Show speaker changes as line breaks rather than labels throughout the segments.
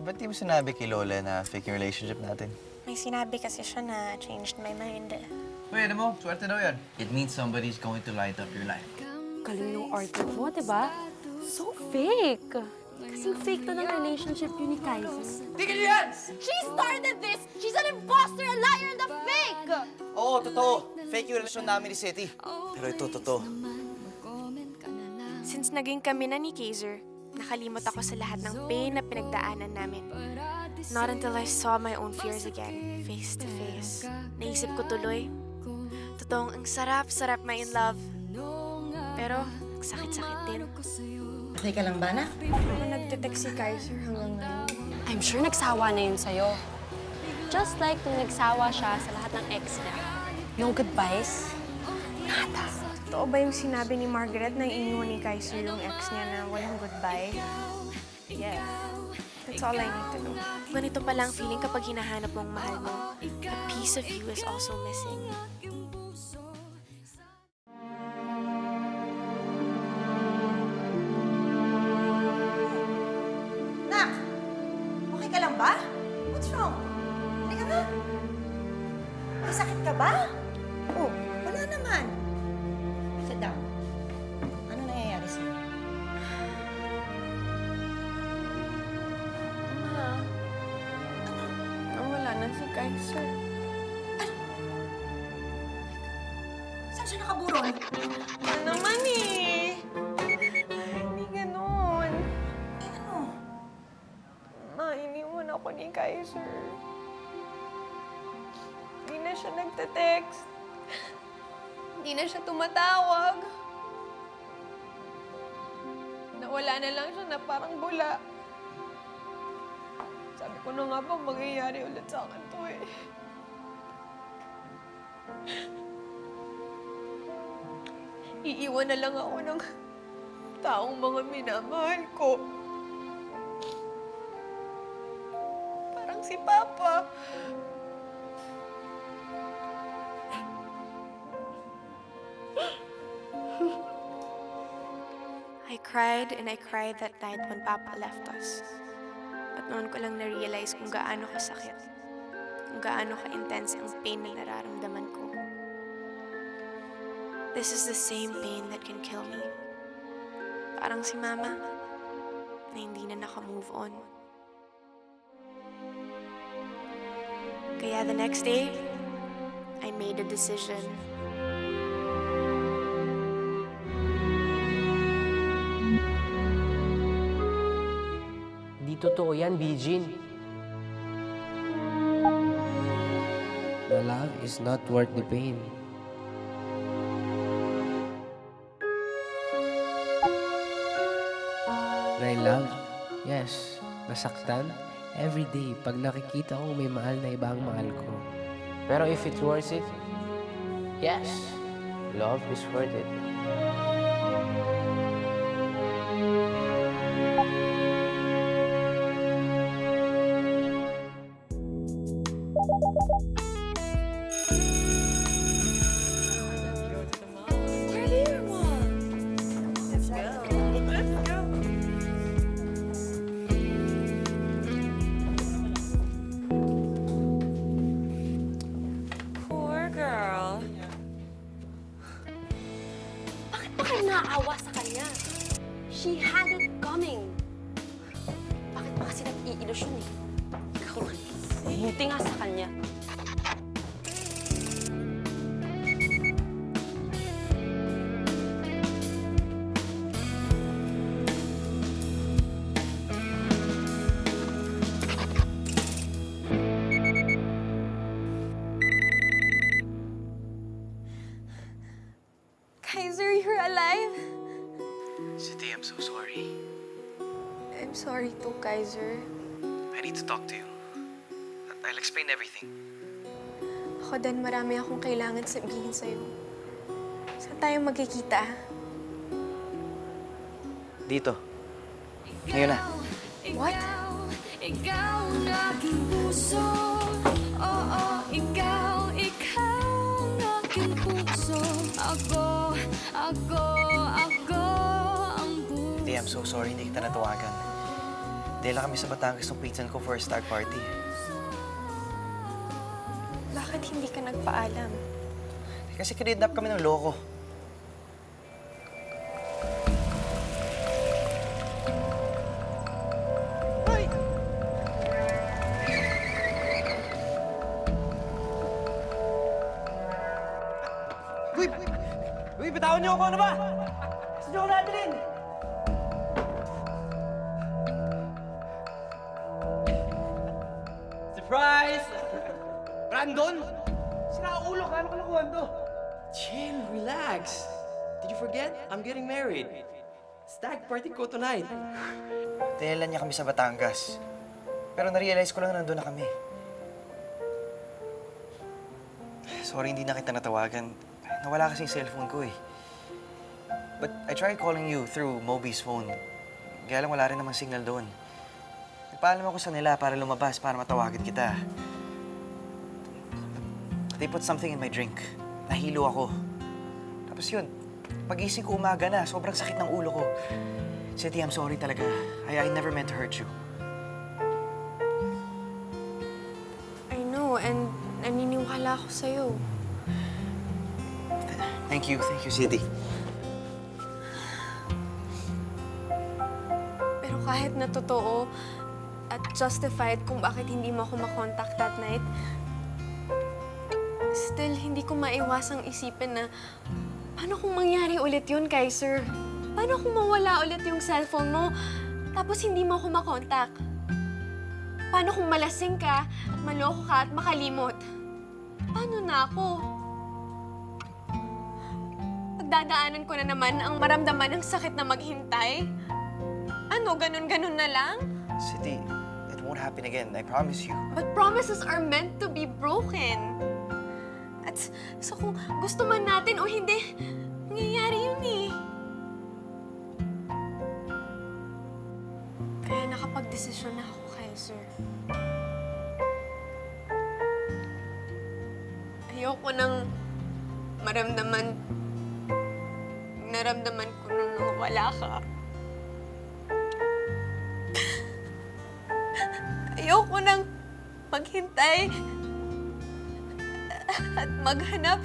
Ba't di mo sinabi kay Lola na fake yung relationship natin?
May sinabi kasi siya na changed my mind.
Uy, ano mo? Swerte daw yan. It means somebody's going to light up your life.
Galing ng artist mo, diba? So fake. Kasing fake to ng relationship yun ni Kaiser.
Tigil niyo yan!
She started this! She's an imposter, a liar, and a fake!
Oo, totoo. Fake yung relasyon namin ni Seti. Pero ito, totoo.
Since naging kami na ni Kaiser, nakalimot ako sa lahat ng pain na pinagdaanan namin. Not until I saw my own fears again, face to face. Naisip ko tuloy, totoong ang sarap-sarap may in love. Pero, ang sakit-sakit din.
Okay ka lang ba, anak?
Ako nagte-text si Kaiser hanggang ngayon.
I'm sure nagsawa na yun sa'yo. Just like nung nagsawa siya sa lahat ng ex niya. Yung goodbyes, nada.
Totoo ba yung sinabi ni Margaret na iniwan ni Kaiser yung ex niya na walang goodbye? Yeah. That's all I need to know. Ganito pala ang feeling kapag hinahanap mong mahal mo. A piece of you is also missing.
Nak! Okay ka lang ba? What's wrong? Hindi ka na? May sakit ka ba? Oh, wala naman. Sit down. Ano nangyayari sa'yo?
Ma, nawala na si Kaiser.
Saan siya nakaburon?
Ano naman eh? Hindi ganun.
Eh ano?
Ma, iniwan ako ni Kaiser. Hindi na siya nagte-text. Hindi na siya tumatawag. Nawala na lang siya na parang bula. Sabi ko na nga ba mangyayari ulit sa akin to eh. Iiwan na lang ako ng taong mga minamahal ko. Parang si Papa. I cried and I cried that night when Papa left us. At noon ko lang na-realize kung gaano kasakit, kung gaano ka-intense ang pain na nararamdaman ko. This is the same pain that can kill me. Parang si Mama, na hindi na naka-move on. Kaya the next day, I made a decision.
Di totoo yan, Bijin. The love is not worth the pain. I love, yes, nasaktan every day pag nakikita ko may mahal na ibang mahal ko. Pero if it's worth it, yes, love is worth it.
Poor girl.
Bakit ba kayo naaawa sa kanya? She had it coming. Bakit ba kasi nag-iilusyon eh? Ikaw, buti nga sa kanya.
Kaiser, you're alive?
Seti, I'm so sorry.
I'm sorry too, Kaiser.
I need to talk to you. I'll explain everything.
Ako din, marami akong kailangan sabihin sa'yo. Saan tayo magkikita?
Dito. Ngayon na.
What?
Ikaw ang aking puso. Oo, ikaw ang aking puso. Ako ang
Seti, I'm so sorry hindi kita natawagan. Dela kami sa Batangas ng pinsan ko for a stag party.
Bakit hindi ka nagpaalam?
Kasi kinidnap kami ng loko. Uy! Uy, bitawan niyo ako! Ano ba? Saan niyo ako nabilin? Surprise! Brandon! Sinaulo ka! Ano kalakuhan to?
Chill, relax. Did you forget? I'm getting married. Stag party ko tonight.
Tinala niya kami sa Batangas. Pero na-realize ko lang na nandun na kami. Sorry, hindi na kita natawagan. Nawala kasi yung cellphone ko eh. But I tried calling you through Moby's phone. Kaya lang wala rin namang signal doon. Nagpaalam ako sa nila para lumabas, para matawagan kita. They put something in my drink. Nahilo ako. Tapos yun, pag-gising ko umaga na, sobrang sakit ng ulo ko. Seti, I'm sorry talaga. I never meant to hurt you.
I know, and naniniwala ako sa'yo.
Thank you, Seti.
Pero kahit na totoo at justified kung bakit hindi mo ako makontak that night, still, hindi ko maiwasang isipin na paano kung mangyari ulit yun, Kaiser? Paano kung mawala ulit yung cellphone mo tapos hindi mo ako makontak? Paano kung malasing ka at maloko ka at makalimot? Paano na ako? Pagdadaanan ko na naman ang maramdaman ng sakit na maghintay? Ano, ganun-ganun na lang?
Seti, it won't happen again. I promise you.
But promises are meant to be broken. At so kung gusto man natin o hindi, nangyayari yun eh. Kaya nakapag-desisyon na ako, Kaiser. Ayoko nang maramdaman, naramdaman ko nung wala ka. Ayoko nang maghintay at maghanap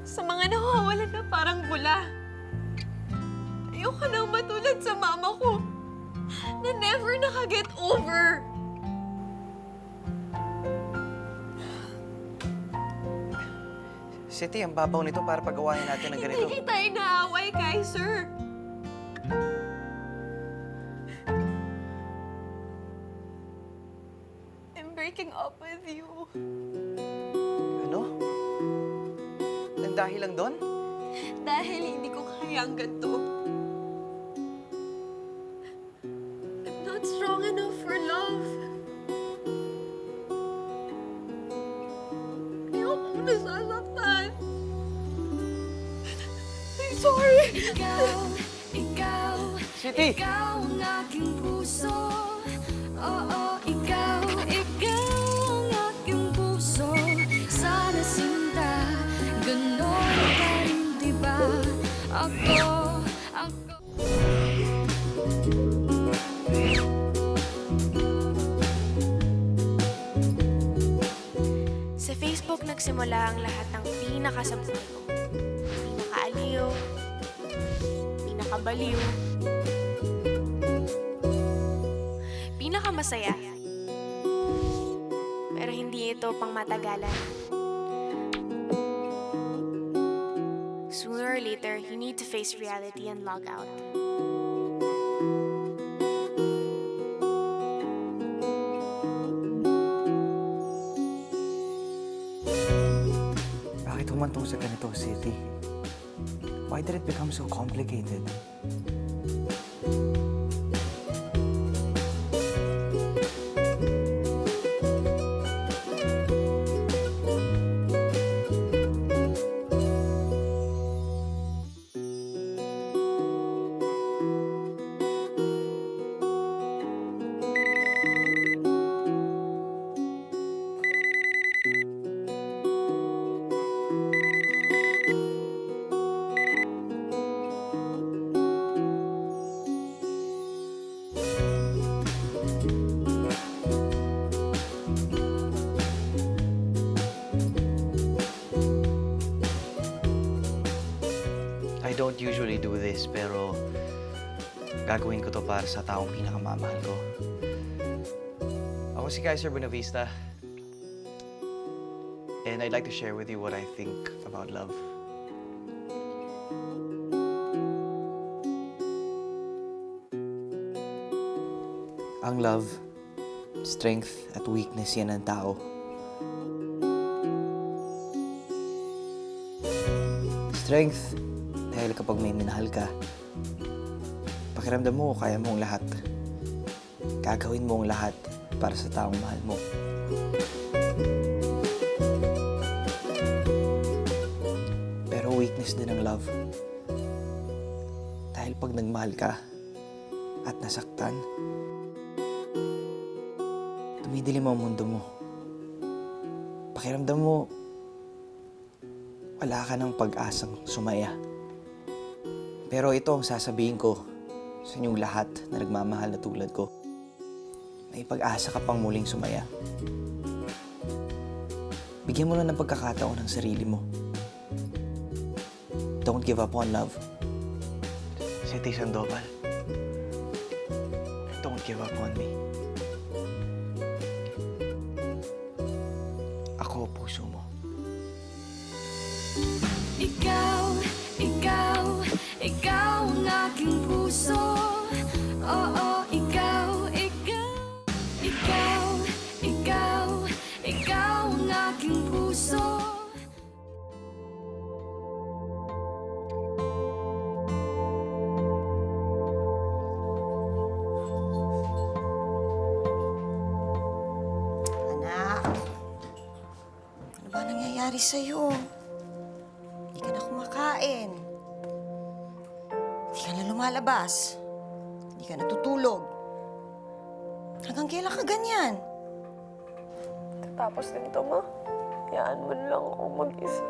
sa mga nawawalan na parang bula. Ayoko nang matulad sa mama ko na never nakaget over.
Seti, ang babaw nito para pagawain natin ng ganito.
Hindi kita inaaway, Kaiser. I'm breaking up with you.
Ano? Nang dahil lang doon?
Dahil hindi ko kaya ang ganito. I'm not strong enough for love. Ayoko nasasaktan. I'm sorry.
Ikaw,
Seti!
ikaw ang aking puso. Oo, ikaw ang aking puso. Sana sinta, ganon ka rin, diba? Ako.
Sa Facebook nagsimula ang lahat ng pinakasabuhay ko. Pinakaaliw, pinakabaliw, pinakamasaya. Pero hindi ito pang matagalan. Sooner or later, you need to face reality and log out.
Bakit humantong sa ganito, Seti? Why did it become so complicated? usually do this, pero gagawin ko to para sa taong pinakamamahal ko. Ako si Kaiser Buenavista. And I'd like to share with you what I think about love. Ang love, strength at weakness yan ng tao. Strength, dahil kapag may minahal ka, pakiramdam mo kaya mo ang lahat. Gagawin mo ang lahat para sa taong mahal mo. Pero weakness din ang love. Dahil pag nagmahal ka at nasaktan, tumidilim ang mundo mo. Pakiramdam mo, wala ka ng pag-asang sumaya. Pero ito ang sasabihin ko sa inyong lahat na nagmamahal na tulad ko. May pag-asa ka pang muling sumaya. Bigyan mo lang ng pagkakataon ng sarili mo. Don't give up on love. Si Ate Sandoval, don't give up on me. Ako, puso mo.
Ikaw, ikaw, ikaw ang aking puso. Oo, ikaw, ikaw, ikaw, ikaw, ikaw ang aking puso.
Anak, ano ba nangyayari sa'yo? Hindi ka na kumakain. Hindi ka na lumalabas. Hindi ka natutulog. Hanggang kailan ka ganyan?
Tapos din to, ma. Hayaan mo na lang ako mag-isa.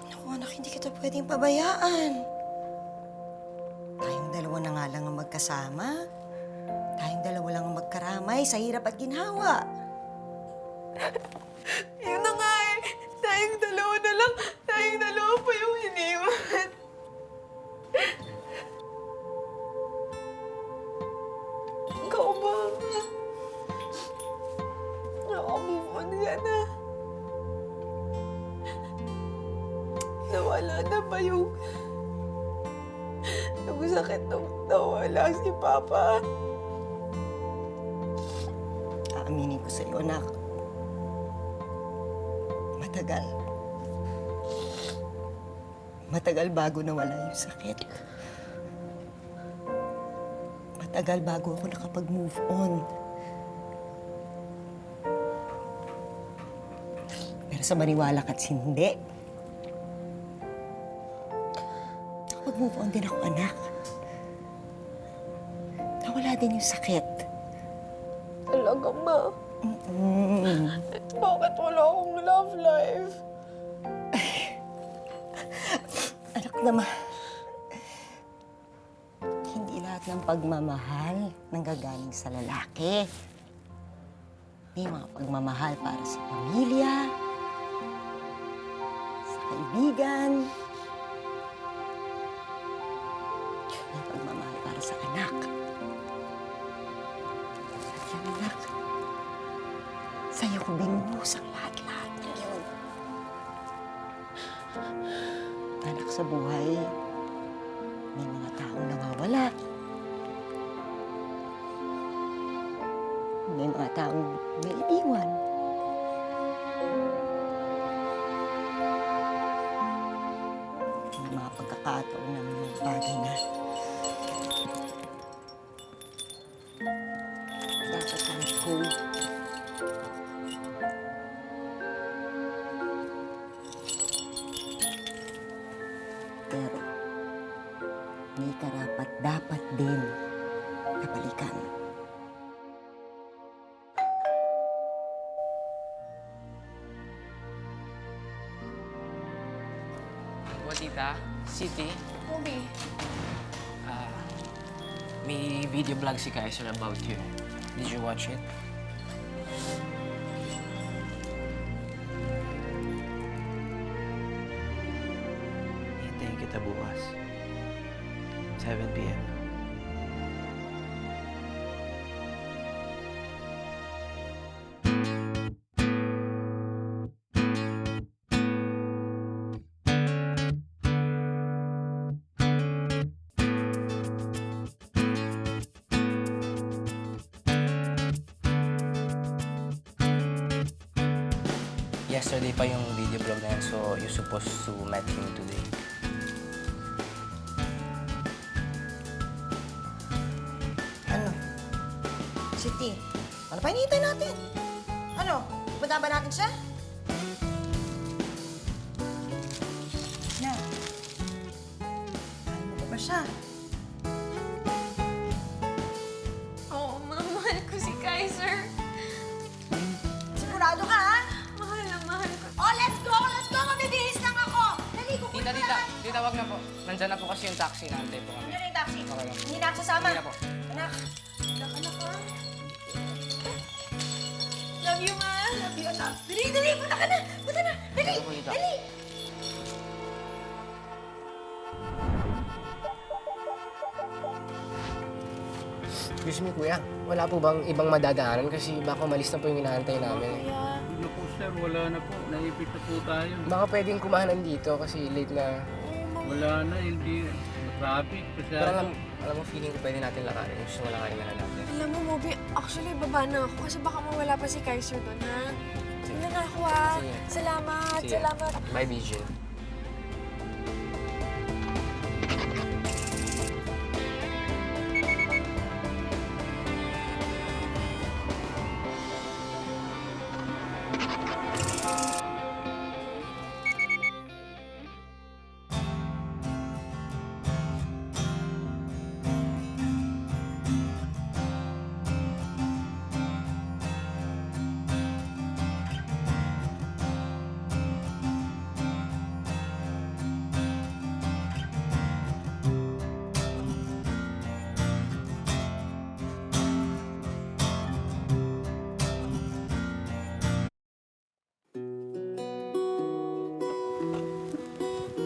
Naku, anak, hindi kita pwedeng pabayaan. Tayong dalawa na nga lang ang magkasama. Tayong dalawa lang ang magkaramay sa hirap at ginhawa.
Yun na nga eh. Tayong dalawa na lang. Tayong dalawa pa yung iniwan. Ikaw ba? Naka-move on ka na. Nawala na ba yung sakit nung nawala si Papa?
Aaminin ko sa iyo, anak. Matagal. Matagal bago nawala yung sakit. Matagal bago ako nakapag-move on. Pero sa maniwala ka't hindi. Nakapag-move on din ako, anak. Nawala din yung sakit.
Talaga, ma? Bakit wala akong love life?
Anak naman, hindi lahat ng pagmamahal nanggagaling sa lalaki. May mga pagmamahal para sa pamilya, sa kaibigan, may pagmamahal para sa anak. At yan, anak, sa'yo ko binuhos ang lahat-lahat ng yun. Anak, sa buhay, may mga taong nawawala. May mga taong may iwan. May mga pagkakataon na may mga bagay na dapat let go. Pero may karapat-dapat din na balikan.
O, tita, City,
Obi,
may video vlog si Kaiser about you. Did you watch it?
Hintayin kita bukas. 7 p.m.
Yesterday pa yung video blog na yan, so you're supposed to meet him today.
Ano? Siti, ano pa hinihintay natin? Ano? Punta ba natin siya? Na. Ano ba ba siya?
Oo, mahal ko si Kaiser.
Sigurado ka, ha?
Mahal na mahal ko.
Oh, let's go! Let's go! Mabibihis lang ako! Dali, kukunin ko lang.
Tita, wag na po. Nandyan na po kasi yung taxi, naantay po kami.
Ano na yung taxi?
Okay lang.
Hindi na ako sasama.
Hindi na po.
Anak. Anak, ha?
Love you, mahal.
Love you, anak. Dali, dali! Punta ka na! Punta na! Dali!
Ano po, tita?
Dali!
Excuse me, kuya. Wala po bang ibang madadaanan? Kasi baka malis na po yung inaantay namin.
Hindi na po sir, wala na po. Naipit na po tayo.
Baka pwedeng kumahanan dito kasi late na.
Wala na, hindi. Traffic,
Pero
masyado.
alam mo, feeling ko pwede natin lakarin. Gusto mo lakarin na lang natin.
Alam mo, Moby, actually, baba na ako kasi baka mawala pa si Kaiser doon, ha? Tingnan na ako, ha?
Sige.
Salamat,
Sige.
salamat.
Bye, Bijin.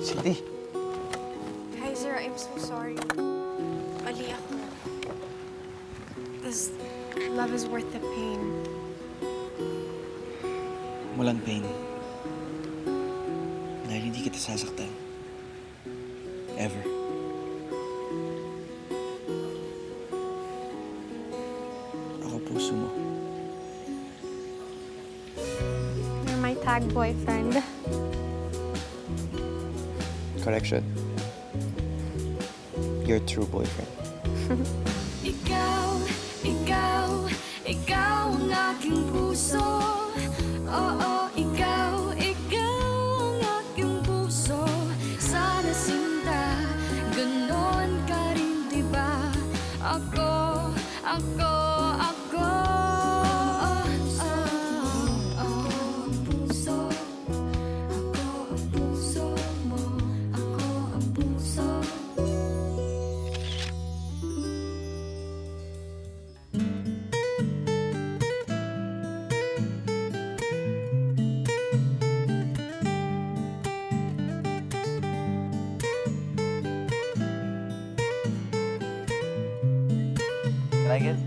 Siti,
Kaiser, I'm so sorry. Mali ako. This love is worth the pain.
walang pain. Dahil hindi kita sasaktan. Ever. Ako puso mo.
You're my tag boyfriend.
Correction. Your true boyfriend.
Ikaw, ikaw, ikaw ang aking puso. Oo, ikaw, ikaw ang aking puso. Sana sinta, ganon ka rin, diba? Ako, ako, ako. Ako ang puso. Ako ang puso mo. Ako ang puso.
Like it?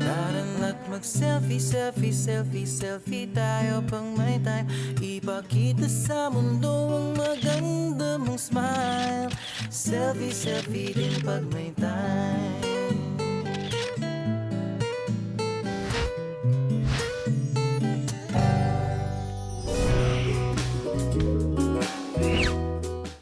Tara't mag-selfie, selfie, selfie, selfie tayo pang may time. Ipakita sa mundo ang maganda mong smile. Selfie, selfie din pag may time.